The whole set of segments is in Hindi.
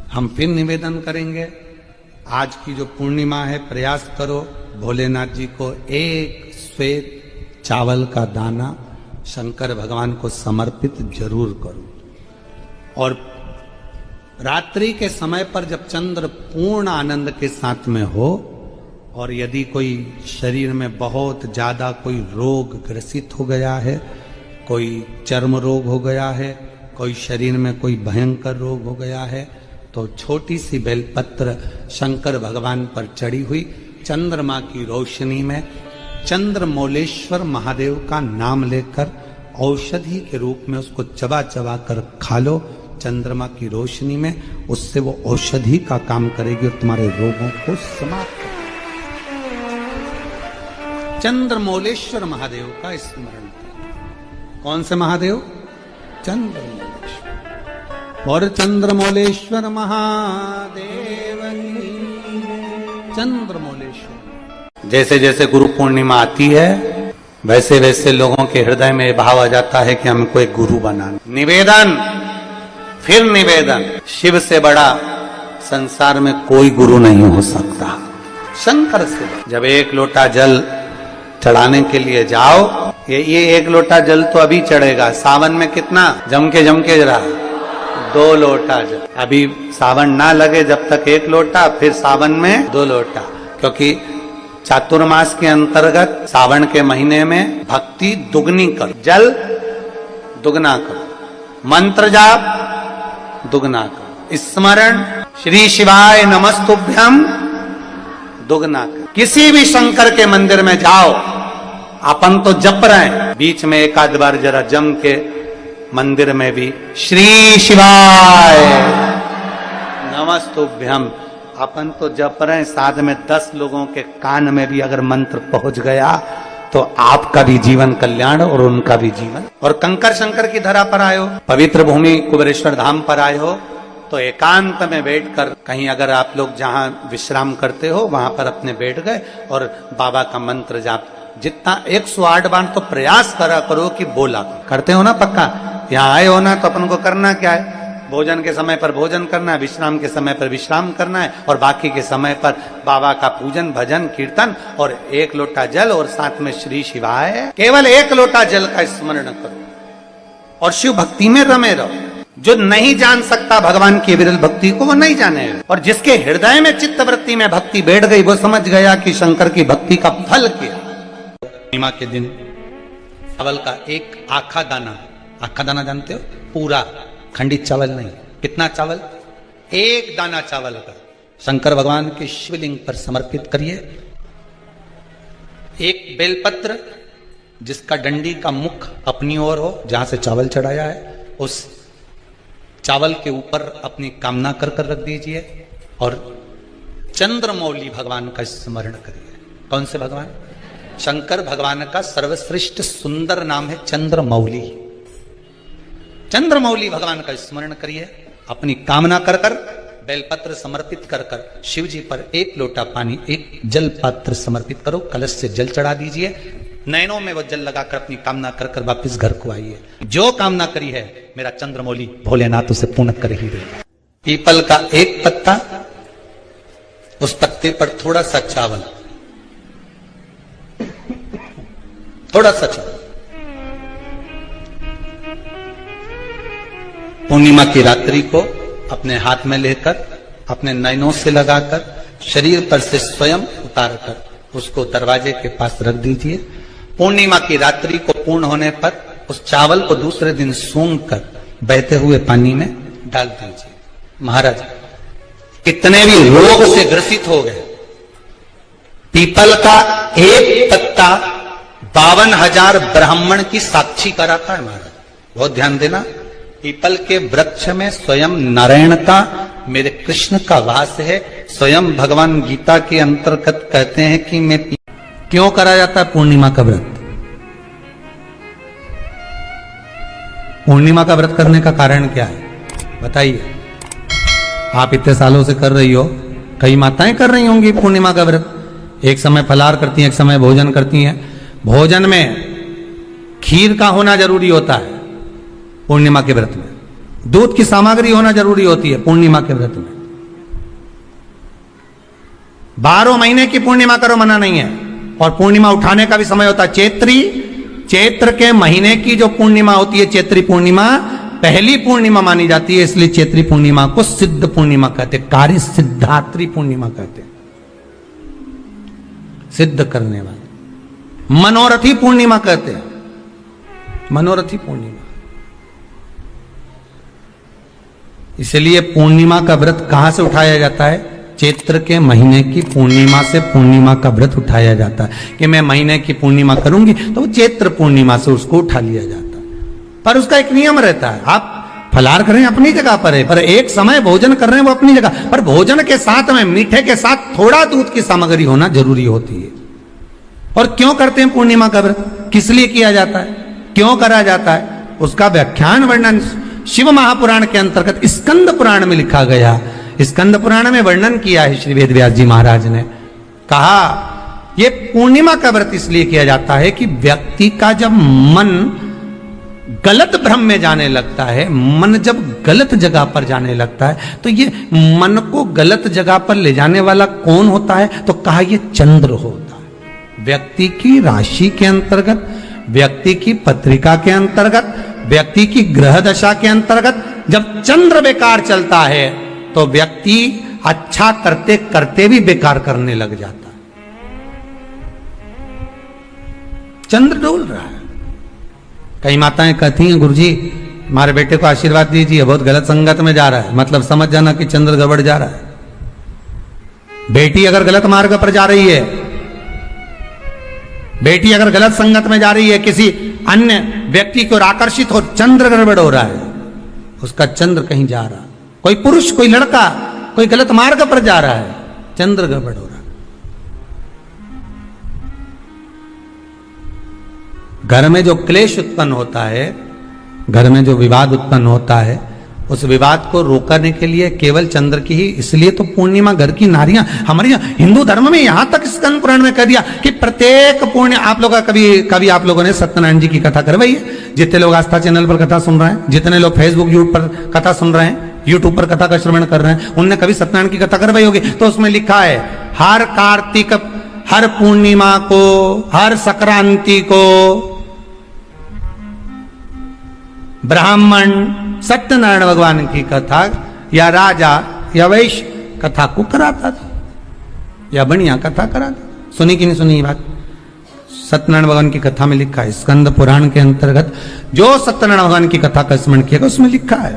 हम फिर निवेदन करेंगे, आज की जो पूर्णिमा है, प्रयास करो भोलेनाथ जी को एक श्वेत चावल का दाना शंकर भगवान को समर्पित जरूर करो। और रात्रि के समय पर जब चंद्र पूर्ण आनंद के साथ में हो, और यदि कोई शरीर में बहुत ज्यादा कोई रोग ग्रसित हो गया है, कोई चर्म रोग हो गया है, कोई शरीर में कोई भयंकर रोग हो गया है, तो छोटी सी बेलपत्र शंकर भगवान पर चढ़ी हुई चंद्रमा की रोशनी में चंद्रमौलेश्वर महादेव का नाम लेकर औषधि के रूप में उसको चबा चबा कर खा लो। चंद्रमा की रोशनी में उससे वो औषधि का काम करेगी और तुम्हारे रोगों को समाप्त करेगी। चंद्रमौलेश्वर महादेव का स्मरण करो। कौन से महादेव? चंद्रमौलेश्वर। और चंद्रमौलेश्वर महादेव चंद्रमौलेश्वर। जैसे जैसे गुरु पूर्णिमा आती है, वैसे वैसे लोगों के हृदय में भाव आ जाता है कि हमको एक गुरु बनाना। निवेदन, फिर निवेदन, शिव से बड़ा संसार में कोई गुरु नहीं हो सकता। शंकर से जब एक लोटा जल चढ़ाने के लिए जाओ, ये एक लोटा जल तो अभी चढ़ेगा, सावन में कितना जम के जरा 2 लोटा जल। अभी सावन ना लगे जब तक 1 लोटा, फिर सावन में 2 लोटा, क्योंकि चातुर्मास के अंतर्गत सावन के महीने में भक्ति दुगनी करो, जल दुगना करो, मंत्र जाप दुगना करो, स्मरण श्री शिवाय नमस्तुभ्यम दुगना करो। किसी भी शंकर के मंदिर में जाओ, अपन तो जप रहे हैं, बीच में एक आध बार जरा जम के मंदिर में भी श्री शिवाय नमस्तुभ्यम अपन तो जप रहे हैं, साथ में 10 लोगों के कान में भी अगर मंत्र पहुंच गया तो आपका भी जीवन कल्याण और उनका भी जीवन। और कंकर शंकर की धरा पर आए हो, पवित्र भूमि कुबेरेश्वर धाम पर आए हो, तो एकांत में बैठकर कहीं अगर आप लोग जहां विश्राम करते हो वहां पर अपने बैठ गए और बाबा का मंत्र जाप जितना 108 बार तो प्रयास करा करो कि बोला करते हो ना। पक्का यहाँ आए हो ना, तो अपन को करना क्या है? भोजन के समय पर भोजन करना है, विश्राम के समय पर विश्राम करना है, और बाकी के समय पर बाबा का पूजन भजन कीर्तन और 1 लोटा जल और साथ में श्री शिवाय। केवल 1 लोटा जल का स्मरण करो और शिव भक्ति में रमे रहो। जो नहीं जान सकता भगवान की विरल भक्ति को, वो नहीं जाने, और जिसके हृदय में चित्तवृत्ति में भक्ति बैठ गई, वो समझ गया कि शंकर की भक्ति का फल क्या। पूर्णिमा के दिन चावल का एक आखा दाना जानते हो? पूरा खंडित चावल नहीं। कितना चावल? 1 दाना चावल का शंकर भगवान के शिवलिंग पर समर्पित करिए। 1 बेलपत्र जिसका डंडी का मुख अपनी ओर हो, जहां से चावल चढ़ाया है, उस चावल के ऊपर अपनी कामना कर रख दीजिए और चंद्रमौली भगवान का स्मरण करिए। कौन से भगवान? शंकर भगवान का सर्वश्रेष्ठ सुंदर नाम है चंद्रमौली। चंद्रमौली भगवान का स्मरण करिए, अपनी कामना कर बेलपत्र समर्पित कर शिव जी पर 1 लोटा पानी, 1 जल पात्र समर्पित करो, कलश से जल चढ़ा दीजिए, नैनों में वो जल लगाकर अपनी कामना कर वापिस घर को आइए। जो कामना करी है मेरा चंद्रमौली भोलेनाथ उसे पूर्ण कर ही देगा। पीपल का 1 पत्ता, उस पत्ते पर थोड़ा सा चावल, थोड़ा सा चावल। पूर्णिमा की रात्रि को अपने हाथ में लेकर, अपने नयनों से लगाकर, शरीर पर से स्वयं उतारकर उसको दरवाजे के पास रख दीजिए। पूर्णिमा की रात्रि को पूर्ण होने पर उस चावल को दूसरे दिन सूंघ कर बहते हुए पानी में डाल दीजिए। महाराज कितने भी रोग से ग्रसित हो गए, पीपल का 1 पत्ता 52,000 ब्राह्मण की साक्षी कराता है। महाराज बहुत ध्यान देना, पीपल के वृक्ष में स्वयं नारायण का, मेरे कृष्ण का वास है। स्वयं भगवान गीता के अंतर्गत कहते हैं कि मैं क्यों करा जाता है पूर्णिमा का व्रत? पूर्णिमा का व्रत करने का कारण क्या है बताइए? आप इतने सालों से कर रही हो, कई माताएं कर रही होंगी पूर्णिमा का व्रत। एक समय फलाहार करती हैं, एक समय भोजन करती हैं। भोजन में खीर का होना जरूरी होता है पूर्णिमा के व्रत में, दूध की सामग्री होना जरूरी होती है पूर्णिमा के व्रत में। 12 महीने की पूर्णिमा करो, मना नहीं है। और पूर्णिमा उठाने का भी समय होता है। चैत्र के महीने की जो पूर्णिमा होती है, चैत्री पूर्णिमा, पहली पूर्णिमा मानी जाती है, इसलिए चैत्री पूर्णिमा को सिद्ध पूर्णिमा कहते हैं, कार्य सिद्धात्री पूर्णिमा कहते हैं, सिद्ध करने वाले। मनोरथी पूर्णिमा कहते हैं, मनोरथी पूर्णिमा। इसलिए पूर्णिमा का व्रत कहां से उठाया जाता है? चैत्र के महीने की पूर्णिमा से पूर्णिमा का व्रत उठाया जाता है कि मैं महीने की पूर्णिमा करूंगी, तो वो चैत्र पूर्णिमा से उसको उठा लिया जाता है। पर उसका एक नियम रहता है, आप फलाहार कर रहे हैं अपनी जगह पर है, पर एक समय भोजन कर रहे हैं वो अपनी जगह पर, भोजन के साथ में मीठे के साथ थोड़ा दूध की सामग्री होना जरूरी होती है। और क्यों करते हैं पूर्णिमा का व्रत, किस लिए किया जाता है, क्यों करा जाता है, उसका व्याख्यान वर्णन शिव महापुराण के अंतर्गत स्कंद पुराण में लिखा गया। स्कंद पुराण में वर्णन किया है श्री वेदव्यास जी महाराज ने, कहा ये पूर्णिमा का व्रत इसलिए किया जाता है कि व्यक्ति का जब मन गलत भ्रम में जाने लगता है, मन जब गलत जगह पर जाने लगता है, तो ये मन को गलत जगह पर ले जाने वाला कौन होता है? तो कहा ये चंद्र होता है। व्यक्ति की राशि के अंतर्गत, व्यक्ति की पत्रिका के अंतर्गत, व्यक्ति की ग्रह दशा के अंतर्गत जब चंद्र बेकार चलता है तो व्यक्ति अच्छा करते करते भी बेकार करने लग जाता है। चंद्र डोल रहा है। कई माताएं कहती हैं, गुरुजी हमारे बेटे को आशीर्वाद दीजिए, बहुत गलत संगत में जा रहा है, मतलब समझ जाना कि चंद्र गड़बड़ जा रहा है। बेटी अगर गलत मार्ग पर जा रही है, बेटी अगर गलत संगत में जा रही है, किसी अन्य व्यक्ति को आकर्षित हो, चंद्र गड़बड़ हो रहा है, उसका चंद्र कहीं जा रहा है। कोई पुरुष, कोई लड़का, कोई गलत मार्ग पर जा रहा है, चंद्र गड़बड़ हो रहा है। घर में जो क्लेश उत्पन्न होता है, घर में जो विवाद उत्पन्न होता है, उस विवाद को रोकने के लिए केवल चंद्र की ही, इसलिए तो पूर्णिमा घर की नारियां, हमारे हिंदू धर्म में यहां तक स्कंद पुराण में कह दिया कि प्रत्येक पूर्ण, आप लोग कभी आप लोगों ने सत्यनारायण जी की कथा करवाई है? जितने लोग आस्था चैनल पर कथा सुन रहे हैं, जितने लोग फेसबुक यूट्यूब पर कथा सुन रहे हैं, यूट्यूब पर कथा का श्रवण कर रहे हैं, उनने कभी सत्यनारायण की कथा करवाई होगी। तो उसमें लिखा है, हर कार्तिक, हर पूर्णिमा को, हर संक्रांति को ब्राह्मण सत्यनारायण भगवान की कथा या राजा या वैश्य कथा को कराता था, या बढ़िया कथा कराता। सुनी कि नहीं सुनी बात? सत्यनारायण भगवान की कथा में लिखा है, स्कंद पुराण के अंतर्गत जो सत्यनारायण भगवान की कथा का स्मरण किया उसमें लिखा है,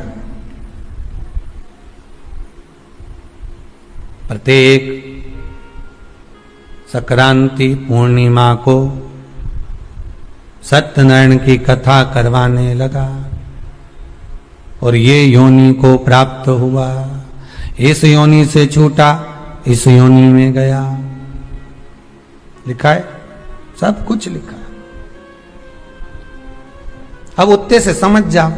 प्रत्येक संक्रांति पूर्णिमा को सत्यनारायण की कथा करवाने लगा और ये योनि को प्राप्त हुआ, इस योनि से छूटा, इस योनि में गया। लिखा है, सब कुछ लिखा है। अब उत्ते से समझ जाओ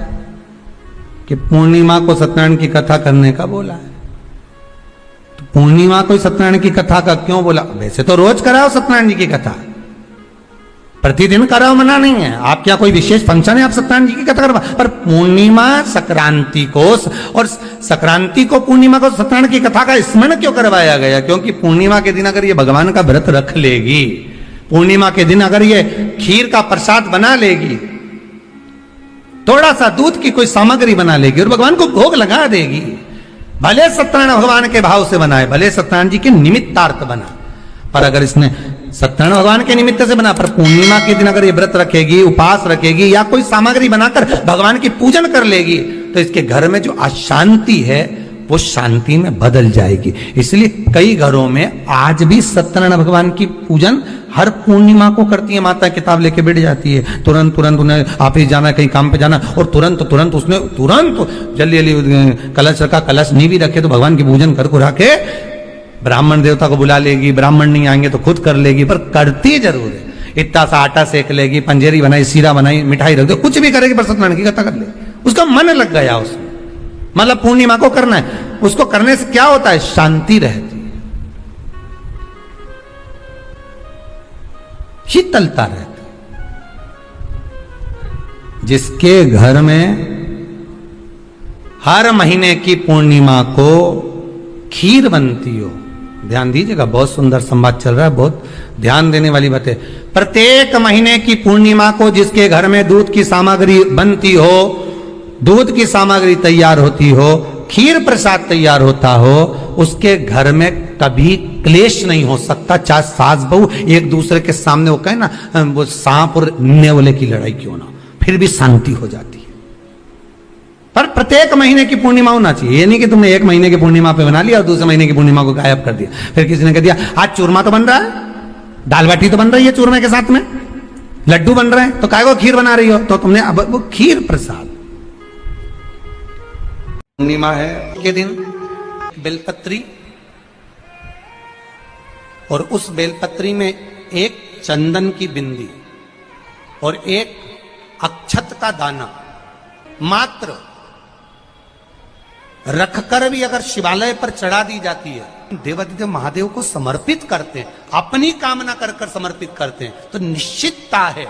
कि पूर्णिमा को सत्यनारायण की कथा करने का बोला है, तो पूर्णिमा को सत्यनारायण की कथा का क्यों बोला? वैसे तो रोज कराओ सत्यनारायण जी की कथा, प्रतिदिन कराओ, मना नहीं है। आप क्या कोई विशेष फंक्शन है आप सत्यनारायण जी की कथा करवा, पर पूर्णिमा संक्रांति को, और संक्रांति को पूर्णिमा को सत्यनारायण की कथा का स्मरण क्यों करवाया गया? क्योंकि पूर्णिमा के दिन अगर ये भगवान का व्रत रख लेगी, पूर्णिमा के दिन अगर ये खीर का प्रसाद बना लेगी, थोड़ा सा दूध की कोई सामग्री बना लेगी और भगवान को भोग लगा देगी, भले सत्यनारायण भगवान के भाव से बनाए, भले सत्यनारायण जी के निमित्तार्थ बना, पर अगर इसने सत्यनारायण भगवान के निमित्त से बना, पर पूर्णिमा के दिन अगर ये व्रत रखेगी, उपास रखेगी या कोई सामग्री बनाकर भगवान की पूजन कर लेगी, तो इसके घर में जो अशांति है वो शांति में बदल जाएगी। इसलिए कई घरों में आज भी सत्यनारायण भगवान की पूजन हर पूर्णिमा को करती है। माता किताब लेके बैठ जाती है, तुरंत उन्हें ऑफिस जाना, कहीं काम पे जाना, और तुरंत उसने जल्दी जल्दी कलश रखा, कलश नहीं भी रखे तो भगवान की पूजन कर को रखे, ब्राह्मण देवता को बुला लेगी, ब्राह्मण नहीं आएंगे तो खुद कर लेगी, पर करती जरूर है। इतना सा आटा सेक लेगी, पंजेरी बनाई, सीरा बनाई, मिठाई रख दो, कुछ भी करेगी, पर सत्यनारायण की कथा कर लेगी। उसका मन लग गया उसमें, मतलब पूर्णिमा को करना है। उसको करने से क्या होता है? शांति रहती है, शीतलता रहती है। जिसके घर में हर महीने की पूर्णिमा को खीर बनती हो, ध्यान दीजिएगा, बहुत सुंदर संवाद चल रहा है, बहुत ध्यान देने वाली बात है। प्रत्येक महीने की पूर्णिमा को जिसके घर में दूध की सामग्री बनती हो, दूध की सामग्री तैयार होती हो, खीर प्रसाद तैयार होता हो, उसके घर में कभी क्लेश नहीं हो सकता। चाहे सास बहू एक दूसरे के सामने वो कहे ना, वो सांप और नेवले की लड़ाई क्यों ना, फिर भी शांति हो जाती है। पर प्रत्येक महीने की पूर्णिमा होना चाहिए। ये नहीं कि तुमने एक महीने की पूर्णिमा पे बना लिया और दूसरे महीने की पूर्णिमा को गायब कर दिया। फिर किसी ने कह दिया आज चूरमा तो बन रहा है, दाल बाटी तो बन रही है चूरमे के साथ में, लड्डू बन रहे हैं, तो काय को खीर बना रही हो? तो तुमने अब वो खीर प्रसाद। पूर्णिमा है के दिन बेलपत्री, और उस बेलपत्री में एक चंदन की बिंदी और एक अक्षत का दाना मात्र रखकर भी अगर शिवालय पर चढ़ा दी जाती है, देवादिदेव महादेव को समर्पित करते हैं, अपनी कामना कर कर समर्पित करते हैं, तो निश्चितता है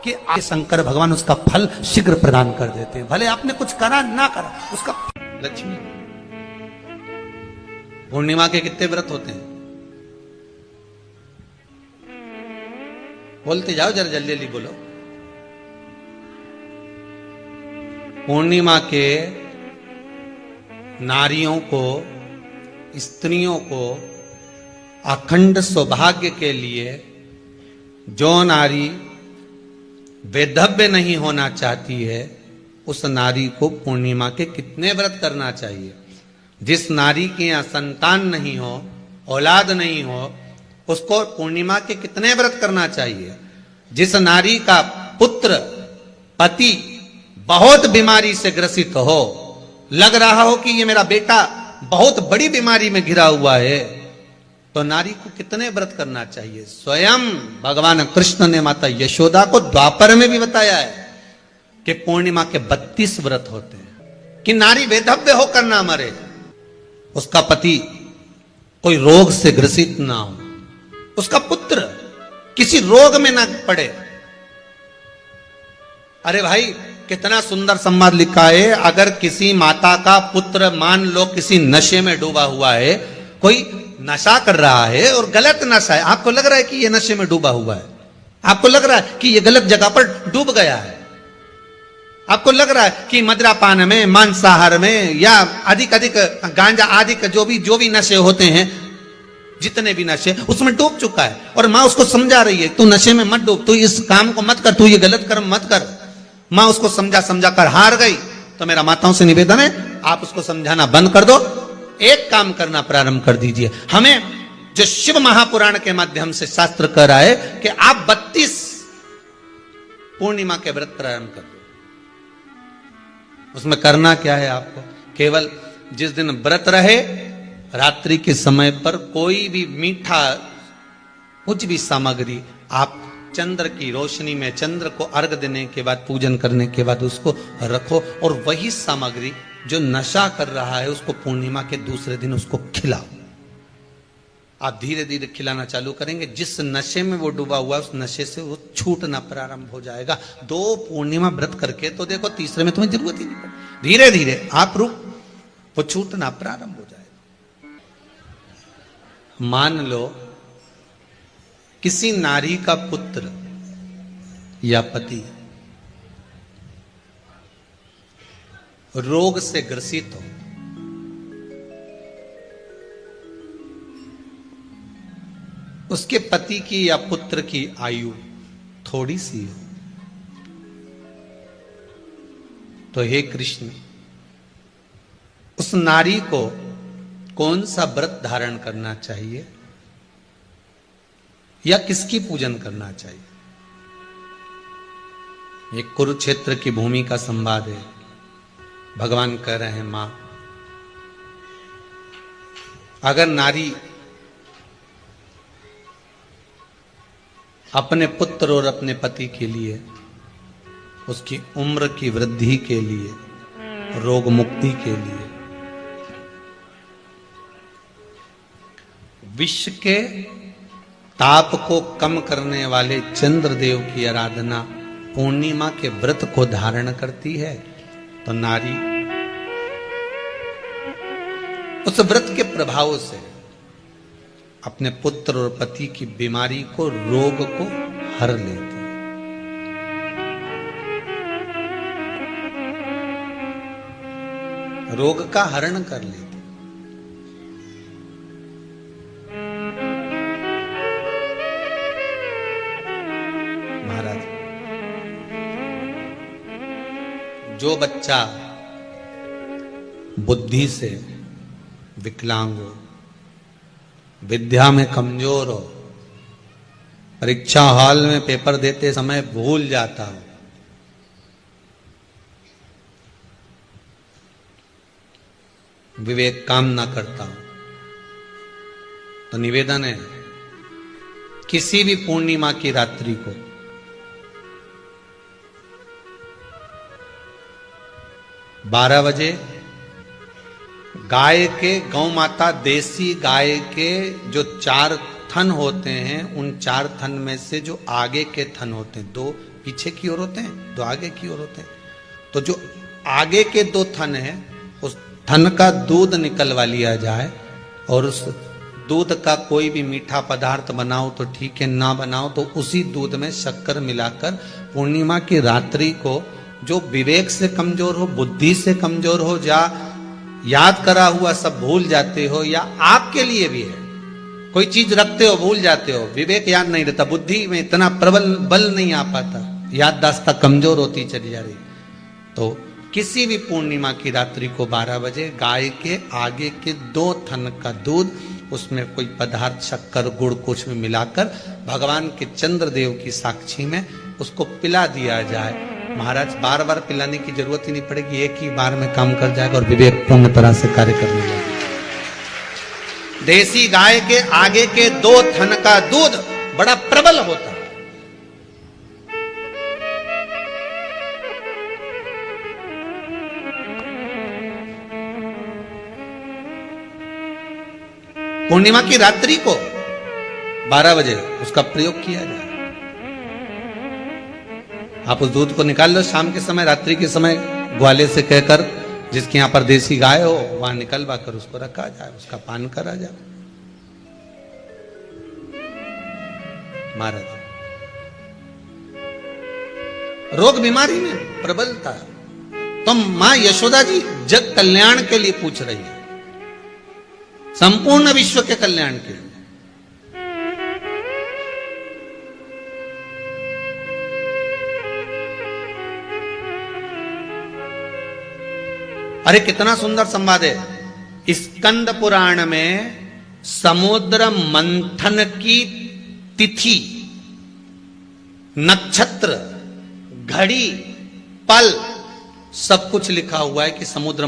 कि शंकर भगवान उसका फल शीघ्र प्रदान कर देते हैं। भले आपने कुछ करा ना करा, उसका लक्ष्मी। पूर्णिमा के कितने व्रत होते हैं? बोलते जाओ, जरा जल्दी जल्दी बोलो। पूर्णिमा के नारियों को, स्त्रियों को अखंड सौभाग्य के लिए, जो नारी वैधव्य नहीं होना चाहती है, उस नारी को पूर्णिमा के कितने व्रत करना चाहिए? जिस नारी के यहां संतान नहीं हो, औलाद नहीं हो, उसको पूर्णिमा के कितने व्रत करना चाहिए? जिस नारी का पुत्र, पति बहुत बीमारी से ग्रसित हो, लग रहा हो कि ये मेरा बेटा बहुत बड़ी बीमारी में घिरा हुआ है, तो नारी को कितने व्रत करना चाहिए? स्वयं भगवान कृष्ण ने माता यशोदा को द्वापर में भी बताया है कि पूर्णिमा के 32 व्रत होते हैं कि नारी वैधव्य होकर ना मरे, उसका पति कोई रोग से ग्रसित ना हो, उसका पुत्र किसी रोग में ना पड़े। अरे भाई, कितना सुंदर संवाद लिखा है। अगर किसी माता का पुत्र मान लो किसी नशे में डूबा हुआ है, कोई नशा कर रहा है और गलत नशा है, आपको लग रहा है कि ये नशे में डूबा हुआ है, आपको लग रहा है कि ये गलत जगह पर डूब गया है, आपको लग रहा है कि मदिरापान में, मांसाहार में या अधिक गांजा आदि जो भी नशे होते हैं, जितने भी नशे, उसमें डूब चुका है, और माँ उसको समझा रही है तू नशे में मत डूब, तू इस काम को मत कर, तू ये गलत कर्म मत कर। माँ उसको समझा कर हार गई। तो मेरा माताओं से निवेदन है, आप उसको समझाना बंद कर दो, एक काम करना प्रारंभ कर दीजिए। हमें जो शिव महापुराण के माध्यम से शास्त्र कह रहा है कि आप 32 पूर्णिमा के व्रत प्रारंभ कर दो। उसमें करना क्या है आपको? केवल जिस दिन व्रत रहे, रात्रि के समय पर कोई भी मीठा, कुछ भी सामग्री आप चंद्र की रोशनी में, चंद्र को अर्घ देने के बाद, पूजन करने के बाद उसको रखो, और वही सामग्री जो नशा कर रहा है उसको पूर्णिमा के दूसरे दिन उसको खिलाओ। आप धीरे धीरे खिलाना चालू करेंगे, जिस नशे में वो डूबा हुआ उस नशे से वो छूटना प्रारंभ हो जाएगा। 2 पूर्णिमा व्रत करके तो देखो, तीसरे में तुम्हें जरूरत ही नहीं पड़ेगी। धीरे धीरे आप वो छूटना प्रारंभ हो जाएगा। मान लो किसी नारी का पुत्र या पति रोग से ग्रसित हो, उसके पति की या पुत्र की आयु थोड़ी सी हो, तो हे कृष्ण, उस नारी को कौन सा व्रत धारण करना चाहिए या किसकी पूजन करना चाहिए? ये कुरुक्षेत्र की भूमि का संवाद है। भगवान कह रहे हैं, मां, अगर नारी अपने पुत्र और अपने पति के लिए, उसकी उम्र की वृद्धि के लिए, रोग मुक्ति के लिए, विश्व के ताप को कम करने वाले चंद्रदेव की आराधना पूर्णिमा के व्रत को धारण करती है, तो नारी उस व्रत के प्रभाव से अपने पुत्र और पति की बीमारी को, रोग को हर लेती। रोग का हरण कर लेती। महाराज, जो बच्चा बुद्धि से विकलांग हो, विद्या में कमजोर हो, परीक्षा हॉल में पेपर देते समय भूल जाता हो, विवेक काम ना करता हो, तो निवेदन है किसी भी पूर्णिमा की रात्रि को बारह बजे गाय के, गौ माता देसी गाय के जो 4 थन होते हैं, उन 4 थन में से जो आगे के थन होते हैं, 2 पीछे की ओर होते हैं, 2 आगे की ओर होते हैं, तो जो आगे के 2 थन है, उस थन का दूध निकलवा लिया जाए और उस दूध का कोई भी मीठा पदार्थ बनाओ तो ठीक है, ना बनाओ तो उसी दूध में शक्कर मिलाकर पूर्णिमा की रात्रि को, जो विवेक से कमजोर हो, बुद्धि से कमजोर हो, या याद करा हुआ सब भूल जाते हो, या आपके लिए भी है कोई चीज रखते हो भूल जाते हो, विवेक याद नहीं रहता, बुद्धि में इतना प्रबल बल नहीं आ पाता, याददाश्त कमजोर होती चली जा रही, तो किसी भी पूर्णिमा की रात्रि को 12 बजे गाय के आगे के 2 थन का दूध, उसमें कोई पदार्थ, शक्कर, गुड़ कुछ भी मिलाकर भगवान के चंद्रदेव की साक्षी में उसको पिला दिया जाए। महाराज, बार बार पिलाने की जरूरत ही नहीं पड़ेगी, एक ही बार में काम कर जाएगा और विवेक पूर्ण तरह से कार्य करने लगेगा। देसी गाय के आगे के 2 थन का दूध बड़ा प्रबल होता है। पूर्णिमा की रात्रि को 12 बजे उसका प्रयोग किया जाए। आप उस दूध को निकाल लो शाम के समय, रात्रि के समय ग्वाले से कहकर, जिसके यहां पर देसी गाय हो वहां निकलवा कर उसको रखा जाए, उसका पान करा जाए। महाराज, रोग बीमारी में प्रबलता, तो मां यशोदा जी जग कल्याण के लिए पूछ रही है, संपूर्ण विश्व के कल्याण के लिए। अरे कितना सुंदर संवाद है। स्कंद पुराण में समुद्र मंथन की तिथि, नक्षत्र, घड़ी, पल सब कुछ लिखा हुआ है कि समुद्र